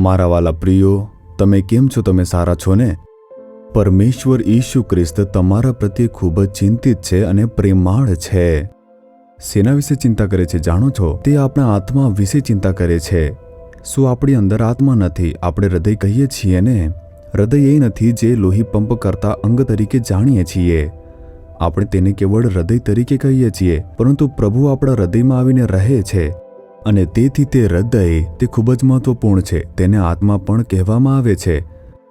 મારા વાલા પ્રિયો, તમે કેમ છો? તમે સારા છો ને? પરમેશ્વર ઈસુ ખ્રિસ્ત તમારા પ્રત્યે ખૂબ જ ચિંતિત છે અને પ્રેમાળ છે. શેના વિશે ચિંતા કરે છે જાણો છો? તે આપણા આત્મા વિશે ચિંતા કરે છે. શું આપણી અંદર આત્મા નથી? આપણે હૃદય કહીએ છીએ ને? હૃદય એ નથી જે લોહી પંપ કરતા અંગ તરીકે જાણીએ છીએ. આપણે તેને કેવળ હૃદય તરીકે કહીએ છીએ, પરંતુ પ્રભુ આપણા હૃદયમાં આવીને રહે છે અને તેથી તે હૃદય તે ખૂબ જ મહત્વપૂર્ણ છે. તેને આત્મા પણ કહેવામાં આવે છે.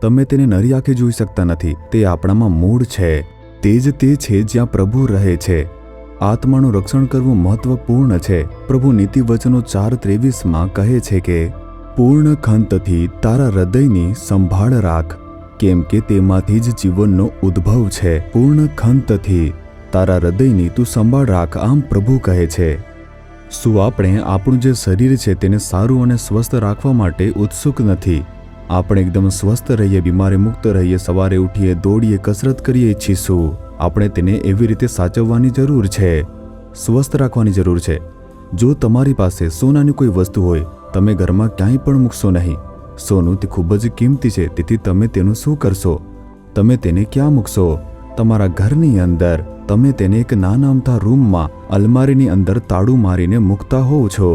તમે તેને નરી આંખે જોઈ શકતા નથી. તે આપણામાં મૂળ છે. તે જ તે છે જ્યાં પ્રભુ રહે છે. આત્માનું રક્ષણ કરવું મહત્વપૂર્ણ છે. પ્રભુ નીતિ વચનો 4:23 કહે છે કે પૂર્ણ ખંતથી તારા હૃદયની સંભાળ રાખ, કેમ કે તેમાંથી જ જીવનનો ઉદ્ભવ છે. પૂર્ણ ખંતથી તારા હૃદયની તું સંભાળ રાખ, આમ પ્રભુ કહે છે. શું આપણે આપણું જે શરીર છે તેને સારું અને સ્વસ્થ રાખવા માટે ઉત્સુક નથી? આપણે એકદમ સ્વસ્થ રહીએ, બીમારી મુક્ત રહીએ, સવારે ઉઠીએ, દોડીએ, કસરત કરીએ ઈચ્છીશું. આપણે તેને એવી રીતે સાચવવાની જરૂર છે, સ્વસ્થ રાખવાની જરૂર છે. જો તમારી પાસે સોનાની કોઈ વસ્તુ હોય, તમે ઘરમાં ક્યાંય પણ મૂકશો નહીં. સોનું તે ખૂબ જ કિંમતી છે, તેથી તમે તેનું શું કરશો? તમે તેને ક્યાં મૂકશો? તમારા ઘરની અંદર. તમે તેને એક નાના અમથા રૂમમાં અલમારીની અંદર તાળું મારીને મૂકતા હોવ છો.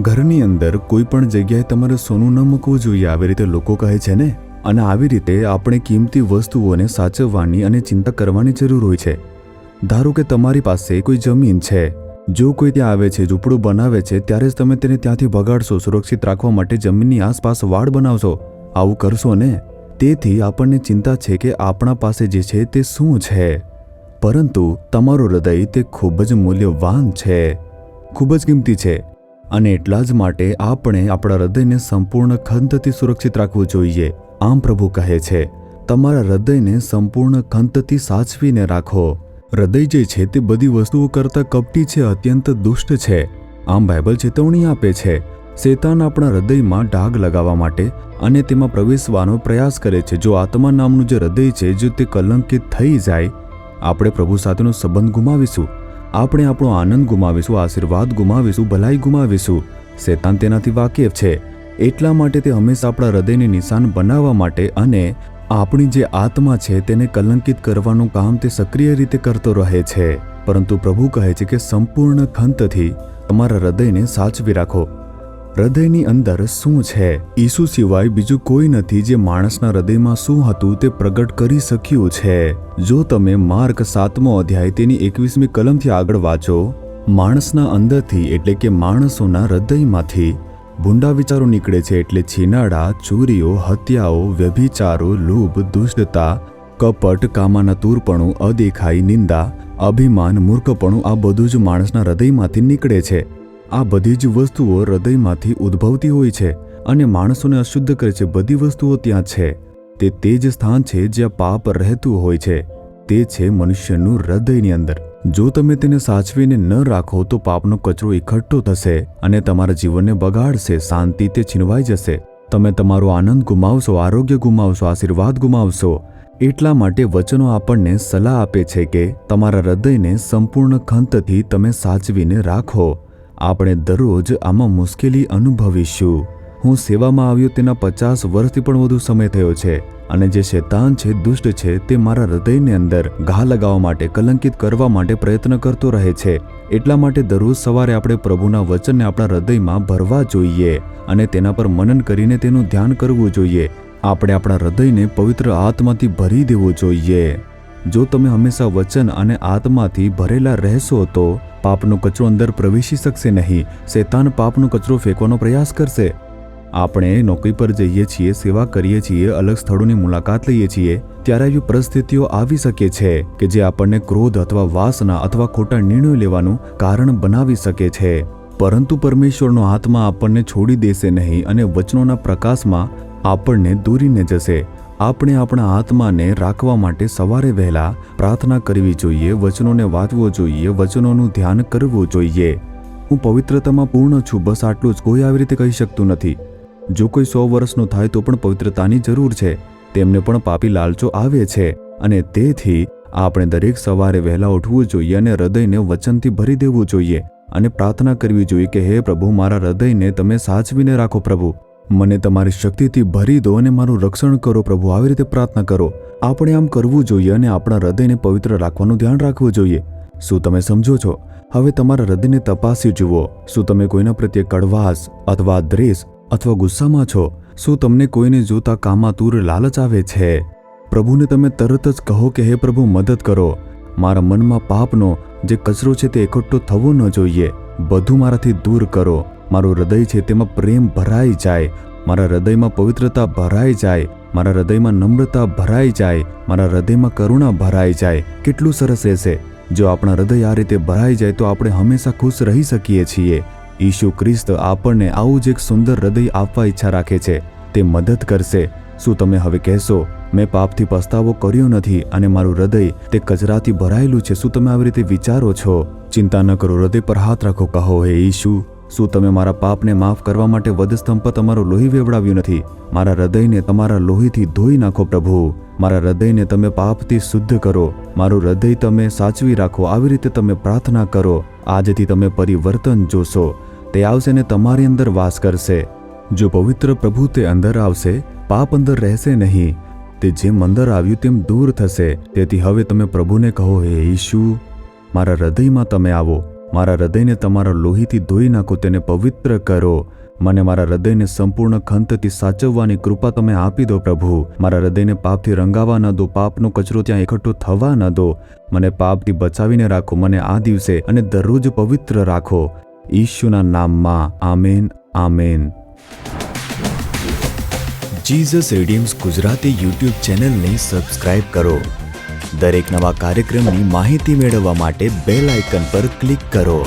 ઘરની અંદર કોઈ પણ જગ્યાએ તમારે સોનું ન મૂકવું જોઈએ, આવી રીતે લોકો કહે છે ને. અને આવી રીતે આપણે કિંમતી વસ્તુઓને સાચવવાની અને ચિંતા કરવાની જરૂર હોય છે. ધારો કે તમારી પાસે કોઈ જમીન છે. જો કોઈ ત્યાં આવે છે, ઝૂંપડું બનાવે છે, ત્યારે જ તમે તેને ત્યાંથી ભગાડશો. સુરક્ષિત રાખવા માટે જમીનની આસપાસ વાડ બનાવશો. આવું કરશો ને? તેથી આપણને ચિંતા છે કે આપણા પાસે જે છે તે શું છે. પરંતુ તમારું હૃદય તે ખૂબ જ મૂલ્યવાન છે, ખૂબ જ કિંમતી છે. અને એટલા જ માટે આપણે આપણા હૃદયને સંપૂર્ણ ખંતથી સુરક્ષિત રાખવું જોઈએ. આમ પ્રભુ કહે છે, તમારા હૃદયને સંપૂર્ણ ખંતથી સાચવીને રાખો. હૃદય જે છે તે બધી વસ્તુઓ કરતાં કપટી છે, અત્યંત દુષ્ટ છે. આમ બાઇબલ ચેતવણી આપે છે. શેતાન આપણા હૃદયમાં ડાઘ લગાવવા માટે અને તેમાં પ્રવેશવાનો પ્રયાસ કરે છે. જો આત્મા નામનું જે હૃદય છે, જો તે કલંકિત થઈ જાય, આપણે પ્રભુ સાથેનો સંબંધ ગુમાવીશું. આપણે આપણો આનંદ ગુમાવીશું, આશીર્વાદ ગુમાવીશું, ભલાઈ ગુમાવીશું. શેતાન તેનાથી વાકેફ છે. એટલા માટે તે હંમેશા આપણા હૃદયને નિશાન બનાવવા માટે અને આપણી જે આત્મા છે તેને કલંકિત કરવાનું કામ તે સક્રિય રીતે કરતો રહે છે. પરંતુ પ્રભુ કહે છે કે સંપૂર્ણ ખંતથી તમારા હૃદયને સાચવી રાખો. હૃદયની અંદર શું છે? ઈસુ સિવાય બીજું કોઈ નથી જે માણસના હૃદયમાં શું હતું તે પ્રગટ કરી શક્યું છે. જો તમે માર્ક 7મો અધ્યાય તેની 21મી કલમથી આગળ વાંચો, માણસના અંદરથી એટલે કે માણસોના હૃદયમાંથી ભૂંડા વિચારો નીકળે છે, એટલે છીનાડા, ચોરીઓ, હત્યાઓ, વ્યભિચારો, લોભ, દુષ્ટતા, કપટ, કામાના તૂરપણું, અદેખાઈ, નિંદા, અભિમાન, મૂર્ખપણું, આ બધું જ માણસના હૃદયમાંથી નીકળે છે. આ બધી જ વસ્તુઓ હૃદયમાંથી ઉદ્ભવતી હોય છે અને માણસોને અશુદ્ધ કરે છે. બધી વસ્તુઓ ત્યાં છે. તે જ સ્થાન છે જ્યાં પાપ રહેતું હોય છે. તે છે મનુષ્યનું હૃદયની અંદર. જો તમે તેને સાચવીને ન રાખો તો પાપનો કચરો એકઠો થશે અને તમારા જીવનને બગાડશે. શાંતિ તે છીનવાઈ જશે. તમે તમારો આનંદ ગુમાવશો, આરોગ્ય ગુમાવશો, આશીર્વાદ ગુમાવશો. એટલા માટે વચનો આપણને સલાહ આપે છે કે તમારા હૃદયને સંપૂર્ણ ખંતથી તમે સાચવીને રાખો. આપણે દરરોજ આમાં મુશ્કેલી અનુભવીશું. હું સેવામાં આવ્યો તેના 50 વર્ષથી પણ વધુ સમય થયો છે અને જે શૈતાન છે, દુષ્ટ છે, તે મારા હૃદયની અંદર ઘા લગાવવા માટે, કલંકિત કરવા માટે પ્રયત્ન કરતો રહે છે. એટલા માટે દરરોજ સવારે આપણે પ્રભુના વચનને આપણા હૃદયમાં ભરવા જોઈએ અને તેના પર મનન કરીને તેનું ધ્યાન કરવું જોઈએ. આપણે આપણા હૃદયને પવિત્ર આત્માથી ભરી દેવું જોઈએ. જો તમે હંમેશા વચન અને આત્માથી ભરેલા રહેશો તો પાપનો કચરો અંદર પ્રવેશી શકશે નહીં. શૈતાન પાપનો કચરો ફેંકવાનો પ્રયાસ કરશે. આપણે નોકરી પર જઈએ છીએ, સેવા કરીએ છીએ, અલગ સ્થળોની મુલાકાત લઈએ છીએ, ત્યારે એવી પરિસ્થિતિઓ આવી શકે છે કે જે આપણને ક્રોધ અથવા વાસના અથવા ખોટા નિર્ણયો લેવાનું કારણ બનાવી શકે છે. પરંતુ પરમેશ્વરનો આત્મા આપણને છોડી દેશે નહીં અને વચનોના પ્રકાશમાં આપણને દોરીને જશે. આપણે આપણા આત્માને રાખવા માટે સવારે વહેલા પ્રાર્થના કરવી જોઈએ, વચનોને વાંચવો જોઈએ, વચનોનું ધ્યાન કરવું જોઈએ. હું પવિત્રતામાં પૂર્ણ છું, બસ આટલું જ. કોઈ આવી રીતે કહી શકતું નથી. જો કોઈ 100 વર્ષનો થાય તો પણ પવિત્રતાની જરૂર છે. તેમને પણ પાપી લાલચો આવે છે અને તેથી આપણે દરેક સવારે વહેલા ઉઠવું જોઈએ અને હૃદયને વચનથી ભરી દેવું જોઈએ અને પ્રાર્થના કરવી જોઈએ કે હે પ્રભુ, મારા હૃદયને તમે સાચવીને રાખો. પ્રભુ, મને તમારી શક્તિથી ભરી દો અને મારું રક્ષણ કરો પ્રભુ. આવી રીતે પ્રાર્થના કરો. આપણે આમ કરવું જોઈએ અને આપણા હૃદયને પવિત્ર રાખવાનું ધ્યાન રાખવું જોઈએ. શું તમે સમજો છો? હવે તમારા હૃદયને તપાસી જુઓ. શું તમે કોઈના પ્રત્યે કડવાશ અથવા દ્વેષ અથવા ગુસ્સામાં છો? શું તમને કોઈને જોતા કામાતુર લાલચ આવે છે? પ્રભુને તમે તરત જ કહો કે હે પ્રભુ, મદદ કરો. મારા મનમાં પાપનો જે કચરો છે તે એકઠો થવો ન જોઈએ. બધું મારાથી દૂર કરો. મારું હૃદય છે તેમાં પ્રેમ ભરાઈ જાય. મારા હૃદયમાં પવિત્રતા ભરાઈ જાય. મારા હૃદયમાં નમ્રતા ભરાઈ જાય. મારા હૃદયમાં કરુણા ભરાઈ જાય. કેટલું સરસ રહેશે જો આપણા હૃદય આ રીતે ભરાઈ જાય તો આપણે હંમેશા ખુશ રહી શકીએ છીએ. ઈસુ ખ્રિસ્ત આપણને આવું જ એક સુંદર હૃદય આપવા ઈચ્છા રાખે છે. તે મદદ કરશે. શું તમે હવે કહેશો, મેં પાપથી પસ્તાવો કર્યો નથી અને મારું હૃદય તે કચરાથી ભરાયેલું છે? શું તમે આવી રીતે વિચારો છો? ચિંતા ન કરો. હૃદય પર હાથ રાખો. કહો, હે ઈસુ, શું તમે મારા પાપને માફ કરવા માટે વધસ્તંભ પર તમારું લોહી વેવડાવ્યું નથી? મારા હૃદયને તમારા લોહીથી ધોઈ નાખો પ્રભુ. મારા હૃદયને તમે પાપથી શુદ્ધ કરો. મારું હૃદય તમે સાચવી રાખો. આવી રીતે તમે પ્રાર્થના કરો. આજથી તમે પરિવર્તન જોશો. તે આવશે ને તમારી અંદર વાસ કરશે. જો પવિત્ર પ્રભુ તે અંદર આવશે, પાપ અંદર રહેશે નહીં. તે જેમ અંદર આવ્યું તેમ દૂર થશે. તેથી હવે તમે પ્રભુને કહો, હે ઈસુ, મારા હૃદયમાં તમે આવો. મારા હૃદયને તમારા લોહીથી ધોઈ નાખો. તેને પવિત્ર કરો. મને મારા હૃદયને સંપૂર્ણ ખંતથી સાચવવાની કૃપા તમે આપી દો પ્રભુ. મારા હૃદયને પાપથી રંગાવા ન દો. પાપનો કચરો ત્યાં એકઠો થવા ન દો. મને પાપથી બચાવીને રાખો. મને આ દિવસે અને દરરોજ પવિત્ર રાખો. ઈશુના નામમાં amen, amen. Jesus redeems Gujarati YouTube ચેનલને સબસ્ક્રાઇબ કરો. દરેક નવા કાર્યક્રમની માહિતી મેળવવા માટે બેલ આઇકન પર ક્લિક કરો.